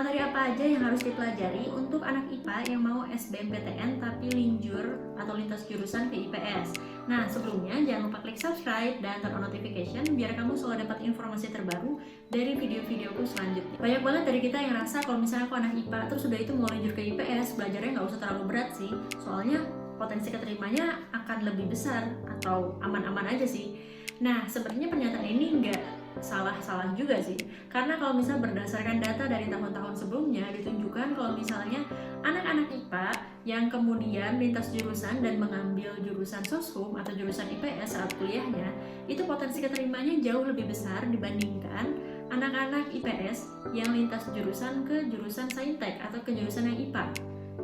Materi apa aja yang harus dipelajari untuk anak IPA yang mau SBMPTN tapi linjur atau lintas jurusan ke IPS? Nah, sebelumnya jangan lupa klik subscribe dan turn on notification biar kamu selalu dapat informasi terbaru dari video-videoku selanjutnya. Banyak banget dari kita yang rasa kalau misalnya aku anak IPA terus udah itu mau linjur ke IPS, belajarnya nggak usah terlalu berat sih. Soalnya potensi keterimanya akan lebih besar atau aman-aman aja sih. Nah, sebenarnya pernyataan ini nggak salah juga sih, karena kalau misalnya berdasarkan data dari tahun-tahun sebelumnya ditunjukkan kalau misalnya anak-anak IPA yang kemudian lintas jurusan dan mengambil jurusan soshum atau jurusan IPS saat kuliahnya itu potensi keterimanya jauh lebih besar dibandingkan anak-anak IPS yang lintas jurusan ke jurusan saintek atau ke jurusan yang IPA.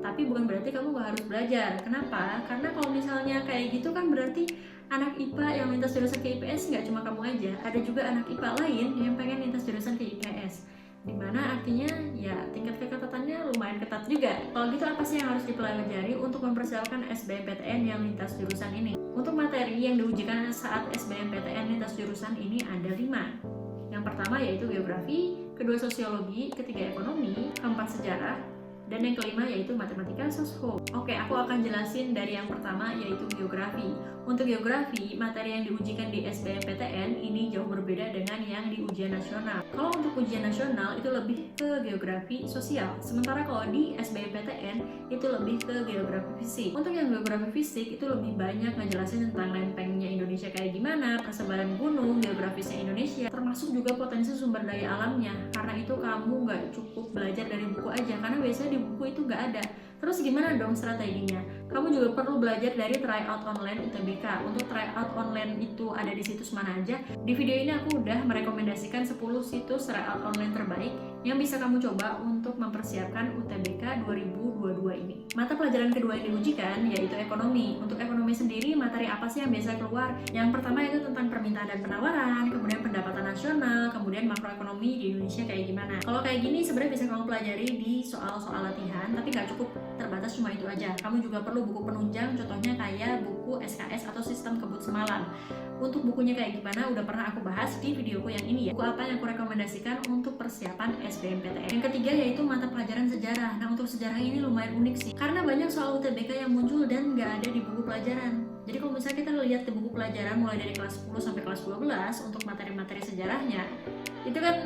Tapi bukan berarti kamu gak harus belajar. Kenapa? Karena kalau misalnya kayak gitu kan berarti anak IPA yang lintas jurusan ke IPS nggak cuma kamu aja, ada juga anak IPA lain yang pengen lintas jurusan ke IPS. Dimana artinya ya tingkat keketatannya lumayan ketat juga. Kalau gitu apa sih yang harus dipelajari untuk mempersiapkan SBMPTN yang lintas jurusan ini? Untuk materi yang diujikan saat SBMPTN lintas jurusan ini ada 5. Yang pertama yaitu geografi, kedua sosiologi, ketiga ekonomi, keempat sejarah, dan yang kelima yaitu matematika soshum. Oke, aku akan jelasin dari yang pertama yaitu geografi. Untuk geografi, materi yang diujikan di SBMPTN ini jauh berbeda dengan yang di ujian nasional. Kalau untuk ujian nasional itu lebih ke geografi sosial, sementara kalau di SBMPTN itu lebih ke geografi fisik. Untuk yang geografi fisik itu lebih banyak ngejelasin tentang lempengnya Indonesia kayak gimana, persebaran gunung, geografisnya Indonesia, termasuk juga potensi sumber daya alamnya. Karena itu kamu nggak cukup belajar dari buku aja, karena biasanya di buku itu nggak ada. Terus gimana dong strateginya? Kamu juga perlu belajar dari tryout online UTBK. Untuk tryout online itu ada di situs mana aja? Di video ini aku udah merekomendasikan 10 situs tryout online terbaik yang bisa kamu coba untuk mempersiapkan UTBK 2022 ini. Mata pelajaran kedua yang diujikan yaitu ekonomi. Untuk ekonomi sendiri, materi apa sih yang biasa keluar? Yang pertama itu tentang permintaan dan penawaran, kemudian pendapatan nasional, kemudian makroekonomi di Indonesia kayak gimana. Kalau kayak gini sebenarnya bisa kamu pelajari di soal-soal latihan, tapi nggak cukup terbatas cuma itu aja. Kamu juga perlu buku penunjang, contohnya kayak buku SKS atau sistem kebut semalam. Untuk bukunya kayak gimana udah pernah aku bahas di videoku yang ini ya. Buku apa yang aku rekomendasikan untuk persiapan SBMPTN. Yang ketiga yaitu mata pelajaran sejarah. Nah, untuk sejarah ini lumayan unik sih, karena banyak soal UTBK yang muncul dan nggak ada di buku pelajaran. Jadi kalau misalnya kita lihat di buku pelajaran mulai dari kelas 10 sampai kelas 12 untuk materi-materi sejarahnya, itu kan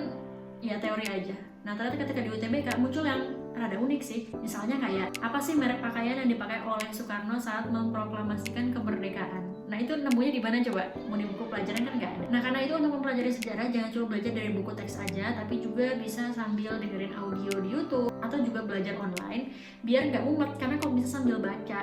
ya teori aja. Nah, ternyata ketika di UTBK muncul yang rada unik sih. Misalnya kayak apa sih merek pakaian yang dipakai oleh Soekarno saat memproklamasikan kemerdekaan. Nah, itu nemunya di mana coba? Mau di buku pelajaran kan nggak ada. Nah, karena itu untuk mempelajari sejarah jangan cuma belajar dari buku teks aja, tapi juga bisa sambil dengerin audio di YouTube atau juga belajar online biar nggak mumet. Karena kalau bisa sambil baca,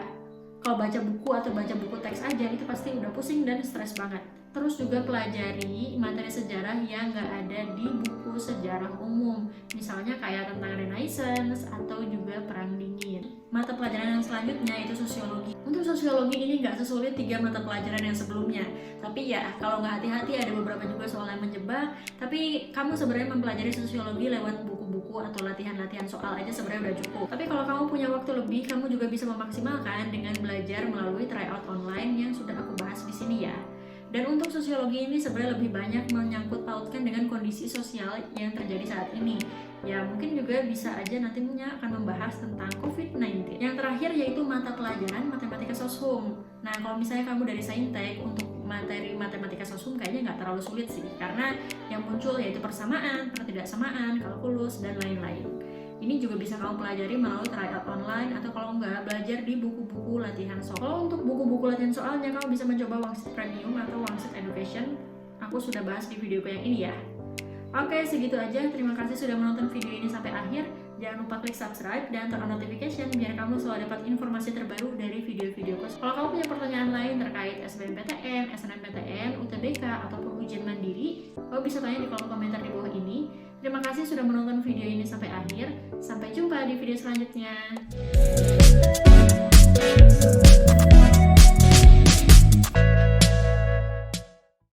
kalau baca buku atau baca buku teks aja itu pasti udah pusing dan stres banget. Terus juga pelajari materi sejarah yang nggak ada di buku sejarah umum, misalnya kayak tentang Renaissance atau juga Perang Dingin. Mata pelajaran yang selanjutnya itu sosiologi. Untuk sosiologi ini nggak sesulit 3 mata pelajaran yang sebelumnya, tapi ya kalau nggak hati-hati ada beberapa juga soal yang menjebak. Tapi kamu sebenarnya mempelajari sosiologi lewat buku-buku atau latihan-latihan soal aja sebenarnya udah cukup. Tapi kalau kamu punya waktu lebih, kamu juga bisa memaksimalkan dengan belajar melalui tryout online yang sudah aku bahas di sini ya. Dan untuk sosiologi ini sebenarnya lebih banyak menyangkut pautkan dengan kondisi sosial yang terjadi saat ini. Ya mungkin juga bisa aja nantinya akan membahas tentang COVID-19. Yang terakhir yaitu mata pelajaran matematika soshum. Nah, kalau misalnya kamu dari saintek, untuk materi matematika soshum kayaknya nggak terlalu sulit sih, karena yang muncul yaitu persamaan, pertidaksamaan, kalkulus, dan lain-lain. Ini juga bisa kamu pelajari melalui tryout online atau kalau enggak belajar di buku-buku latihan soal. Kalau untuk buku-buku latihan soalnya kamu bisa mencoba Wangsit Premium atau Wangsit Education. Aku sudah bahas di videoku yang ini ya. Oke, segitu aja. Terima kasih sudah menonton video ini sampai akhir. Jangan lupa klik subscribe dan turn on notification biar kamu selalu dapat informasi terbaru dari video-videoku. Kalau kamu punya pertanyaan lain terkait SBMPTN, SNMPTN, UTBK, ataupun ujian mandiri, kamu bisa tanya di kolom komentar di bawah ini. Terima kasih sudah menonton video ini sampai akhir. Sampai jumpa di video selanjutnya.